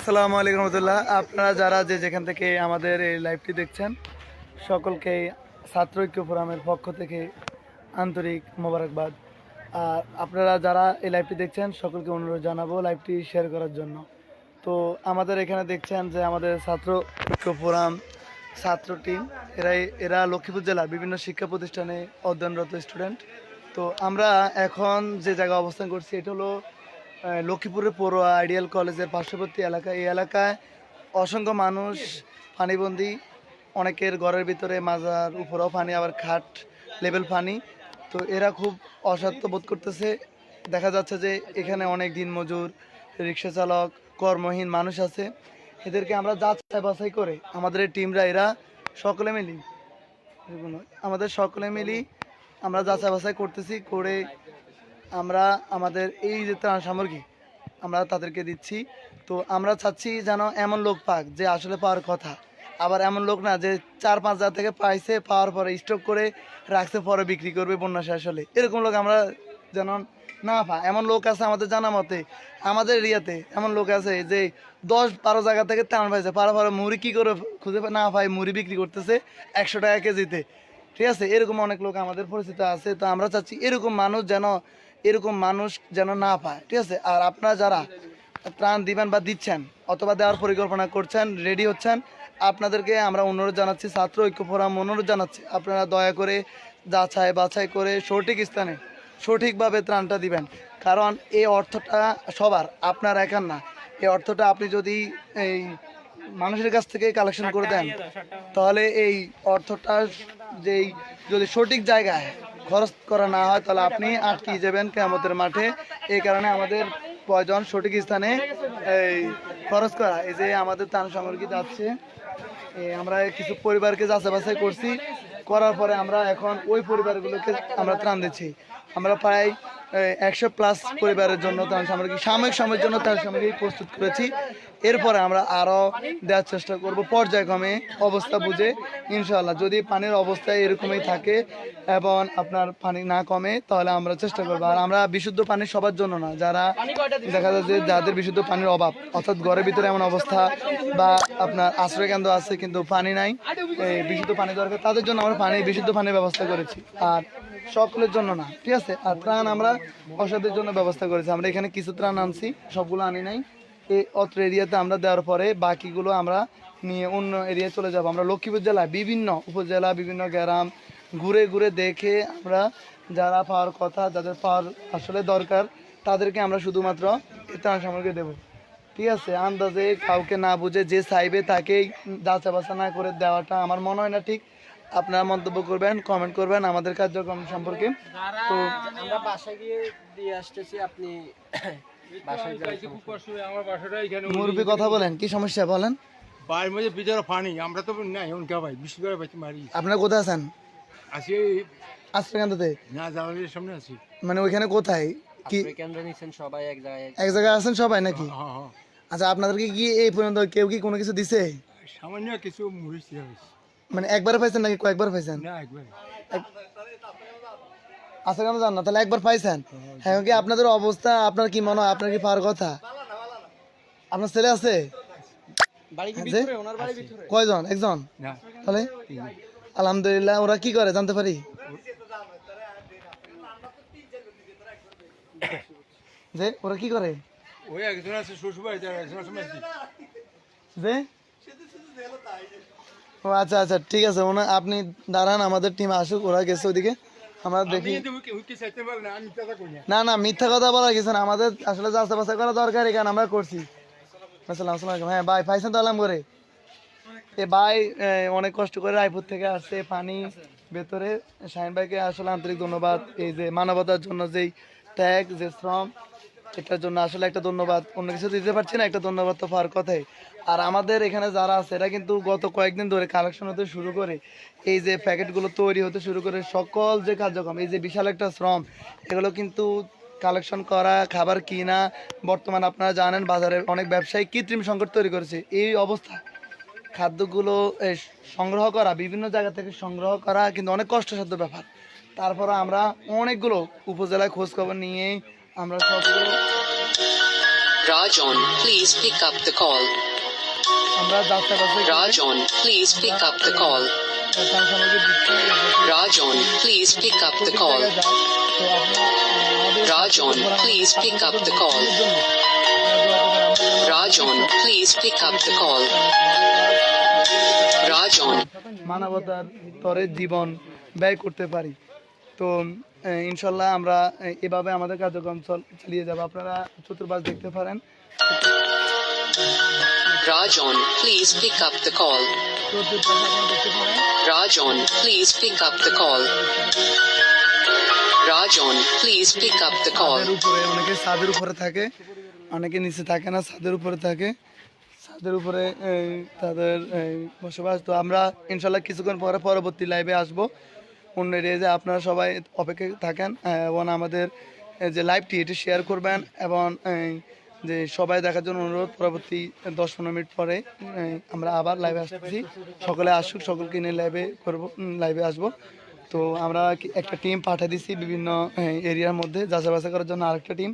আসসালামু আলাইকুম রহমতুল্লাহ। আপনারা যারা যেখান থেকে আমাদের এই লাইভটি দেখছেন সকলকে ছাত্র ঐক্য ফোরামের পক্ষ থেকে আন্তরিক মোবারকবাদ। আর আপনারা যারা এই লাইভটি দেখছেন সকলকে অনুরোধ জানাবো লাইভটি শেয়ার করার জন্য। তো আমাদের এখানে দেখছেন যে আমাদের ছাত্র ঐক্য ফোরাম ছাত্র টিম এরা লক্ষ্মীপুর জেলার বিভিন্ন শিক্ষা প্রতিষ্ঠানে অধ্যয়নরত স্টুডেন্ট। তো আমরা এখন যে জায়গায় অবস্থান করছি এটা হলো লক্ষ্মীপুরের পড়ুয়া আইডিয়াল কলেজের পার্শ্ববর্তী এলাকা। এই এলাকায় অসংখ্য মানুষ পানিবন্দী, অনেকের ঘরের ভিতরে মাজার উপরেও পানি, আবার খাট লেভেল পানি। তো এরা খুব অসহায় বোধ করতেছে। দেখা যাচ্ছে যে এখানে অনেক দিনমজুর, রিক্সা চালক, কর্মহীন মানুষ আছে। এদেরকে আমরা যাচাই বাছাই করে আমাদের এই টিমরা এরা সকলে মিলি আমরা যাচাই বাছাই করতেছি, করে আমরা আমাদের এই যে ত্রাণ সামগ্রী আমরা তাদেরকে দিচ্ছি। তো আমরা চাচ্ছি যেন এমন লোক পাক যে আসলে পাওয়ার কথা, আবার এমন লোক না যে 4-5 হাজার থেকে পাইছে, পাওয়ার পরে স্টক করে রাখছে, পরে বিক্রি করবে বন্যা শেষ হলে। এরকম লোক আমরা যেন না পাই। এমন লোক আছে আমাদের জানা মতে, আমাদের এরিয়াতে এমন লোক আছে যে 10-12 জায়গা থেকে ত্রাণ পাইছে, পাওয়ার পরে মুড়ি কী করে খুঁজে না পাই মুড়ি বিক্রি করতেছে 100 টাকা কেজিতে। ঠিক আছে, এরকম অনেক লোক আমাদের পরিচিত আছে। তো আমরা চাচ্ছি এরকম মানুষ যেন না পায়। ঠিক আছে, আর আপনারা যারা ত্রাণ দিবেন বা দিচ্ছেন অথবা দেওয়ার পরিকল্পনা করছেন, রেডি হচ্ছেন, আপনাদেরকে আমরা অনুরোধ জানাচ্ছি, ছাত্র ঐক্য ফোরাম অনুরোধ জানাচ্ছি, আপনারা দয়া করে যাচাই বাছাই করে সঠিক স্থানে সঠিকভাবে ত্রাণটা দিবেন। কারণ এই অর্থটা সবার, আপনার একার না। এই অর্থটা আপনি যদি এই মানুষের কাছ থেকে কালেকশন করে দেন তাহলে এই অর্থটা যেই যদি সঠিক জায়গায় খরচ করা না হয় তাহলে আপনি আটকে যাবেন কিয়ামতের মাঠে। এই কারণে আমাদের প্রয়োজন সঠিক স্থানে এই খরচ করা। এই যে আমাদের ত্রাণ সামগ্রী যাচ্ছে, আমরা কিছু পরিবারকে যাচাই বাছাই করছি, করার পরে আমরা এখন ওই পরিবারগুলোকে আমরা ত্রাণ দিচ্ছি। আমরা প্রায় 100+ পরিবারের জন্য ত্রাণ সামগ্রী, সাময়িক সময়ের জন্য ত্রাণ সামগ্রী প্রস্তুত করেছি। এরপরে আমরা আরও দেওয়ার চেষ্টা করব পর্যায়ক্রমে, অবস্থা বুঝে ইনশাআল্লাহ। যদি পানির অবস্থা এরকমই থাকে এবং আপনার পানি না কমে তাহলে আমরা চেষ্টা করবো। আর আমরা বিশুদ্ধ পানি সবার জন্য না, যারা দেখা যায় যে যাদের বিশুদ্ধ পানির অভাব, অর্থাৎ ঘরের ভিতরে এমন অবস্থা বা আপনার আশ্রয়কেন্দ্র আছে কিন্তু পানি নাই, বিশুদ্ধ পানি দরকার, তাদের জন্য আমরা বিশুদ্ধ পানির ব্যবস্থা করেছি, আর সকলের জন্য না। ঠিক আছে, আর ত্রাণ আমরা অসাধের জন্য ব্যবস্থা করেছি। আমরা এখানে কিছু ত্রাণ আনছি, সবগুলো আনি নাই। এই অত্র এরিয়াতে আমরা দেওয়ার পরে বাকিগুলো আমরা নিয়ে অন্য এরিয়ায় চলে যাব। আমরা লক্ষ্মীপুর জেলায় বিভিন্ন উপজেলা, বিভিন্ন গ্রাম ঘুরে ঘুরে দেখে আমরা যারা পাওয়ার কথা, যাদের পাওয়ার আসলে দরকার, তাদেরকে আমরা শুধুমাত্র ত্রাণ সামগ্রী দেবো। ঠিক আছে, আন্দাজে কাউকে না বুঝে যে চাইবে তাকেই যাচা বাছা না করে দেওয়াটা আমার মনে হয় না ঠিক। আপনারা মন্তব্য করবেন, কমেন্ট করবেন আমাদের কার্যক্রম সম্পর্কে। তো আমরা বাসায় গিয়ে দিয়ে আসতেছি, আপনি মুরব্বী কথা বলেন, কি সমস্যা বলেন। বাড়ির মধ্যে ভিতরে পানি, আমরা তো নাই এখন কে ভাই বিশ করে বাইতে মারি। আপনারা কোথায় আছেন? আছি আশ্রয়কেন্দ্রতে? না, জানালির সামনে আছি। মানে ওইখানে কোথায় কি কেন্দ্র নিছেন সবাই এক জায়গায় আছেন সবাই নাকি? হ্যাঁ হ্যাঁ, আচ্ছা, আপনাদেরকে কি এই পর্যন্ত কেউ কি কোনো কিছু দিছে? সামান্য কিছু মুড়ি ছিল। মানে একবার পাইছেন নাকি কয়েকবার পাইছেন? না, একবার। আচ্ছা, কেন জান না তাহলে একবার পাইছেন? হ্যাঁ, কি আপনাদের অবস্থা, আপনার কি মনে হয়, আপনার কি পাওয়ার কথা? আপনার ছেলে আছে? কয়জন? একজন? না, তাহলে আলহামদুলিল্লাহ। ওরা কি করে জানতে পারি? যে ওরা কি করে? ওই একজন আছে শ্বশুর বাড়িতে, একজন আছে মেসি। যে ও আচ্ছা আচ্ছা, ঠিক আছে, আপনি দাঁড়ান, আমাদের টিম আসুক, ওরা গেছে ওইদিকে, আমরা দেখি। না না, মিথ্যা কথা বলার কিছু না, আমাদের আসলে যাচাই বাছাই করা দরকার, এখানে আমরা করছি। আসসালামু আলাইকুম। হ্যাঁ ভাই, পাইছেন তো আলাম করে। এ ভাই অনেক কষ্ট করে রায়পুর থেকে আসছে পানি ভেতরে। শাহিন ভাইকে আসলে আন্তরিক ধন্যবাদ, এই যে মানবতার জন্য যেই ত্যাগ, যে শ্রম, এটার জন্য আসলে একটা ধন্যবাদ। অন্য কিছু দিতে পারছি না, একটা ধন্যবাদ তো পাওয়ার কথাই। আর আমাদের এখানে যারা আছে এরা কিন্তু গত কয়েকদিন ধরে কালেকশন হতে শুরু করে, এই যে প্যাকেটগুলো তৈরি হতে শুরু করে, সকল যে কার্যক্রম, এই যে বিশাল একটা শ্রম, এগুলো কিন্তু কালেকশন করা, খাবার কিনা, বর্তমানে আপনারা জানেন বাজারে অনেক ব্যবসায়ী কৃত্রিম সংকট তৈরি করেছে। এই অবস্থা খাদ্যগুলো সংগ্রহ করা, বিভিন্ন জায়গা থেকে সংগ্রহ করা কিন্তু অনেক কষ্টসাধ্য ব্যাপার। তারপর আমরা অনেকগুলো উপজেলায় খোঁজ খবর নিয়ে আমরা সবগুলো Rajon, please pick up the call. আমরা যাচাই বাছাই করে Rajon, please pick up the call. ত্রাণ সামগ্রী দিচ্ছি Rajon, please pick up the প্রতি call. জায়গায় যায়। তো আপনারা আমাদের Rajon, please pick up the call. Rajon, please pick up the call. Rajon, মানবতার তরে জীবন ব্যয় করতে পারি। তো ইনশাল্লাহ আমরা এভাবে আমাদের কার্যক্রম চালিয়ে যাব। আপনারা চতুর্পাশ দেখতে পারেন। Rajon, please pick up the call. চতুর্পাশ আপনারা দেখতে পারেন। Rajon, please pick up the call. Rajon, please pick up the call. ছাদের উপরে অনেকে ছাদের উপরে থাকে, অনেকে নিচে থাকে না, ছাদের উপরে থাকে। ছাদের উপরে তাদের বসবাস। তো আমরা ইনশাল্লাহ কিছুক্ষণ পরে পরবর্তী লাইভে আসবো অন্য এরিয়ায়। আপনারা সবাই অপেক্ষায় থাকেন এবং আমাদের যে লাইভটি এটি শেয়ার করবেন এবং যে সবাই দেখার জন্য অনুরোধ। পরবর্তী 10-15 মিনিট পরে আমরা আবার লাইভে আসতেছি। সকলে আসুক, সকলকে নিয়ে লাইভে আসবো। তো আমরা একটা টিম পাঠিয়ে দিচ্ছি বিভিন্ন এরিয়ার মধ্যে যাচাই বাছাই করার জন্য আরেকটা টিম।